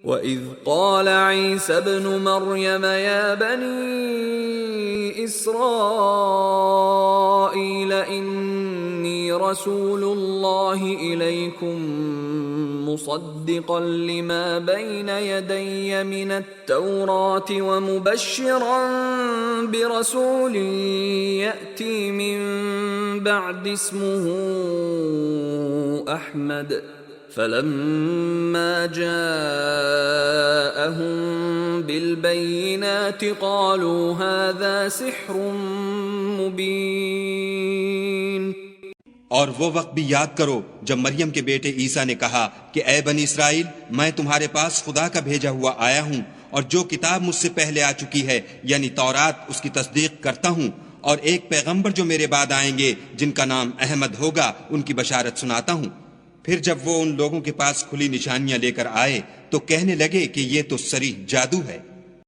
وإذ قال عيسى ابن مريم يا بني إسرائيل إني رسول الله إليكم مصدقا لما بين يدي من التوراة ومبشرا برسول يأتي من بعد اسمه أحمد فلما جاءهم بالبينات قالوا هذا سحر मुबीन। और वो वक्त भी याद करो जब मरियम के बेटे ईसा ने कहा कि ऐ बनी इस्राइल, मैं तुम्हारे पास खुदा का भेजा हुआ आया हूँ और जो किताब मुझसे पहले आ चुकी है यानी तौरात, उसकी तस्दीक करता हूँ और एक पैगंबर जो मेरे बाद आएंगे जिनका नाम अहमद होगा उनकी बशारत सुनाता हूँ। फिर जब वो उन लोगों के पास खुली निशानियां लेकर आए तो कहने लगे कि ये तो सरीह जादू है।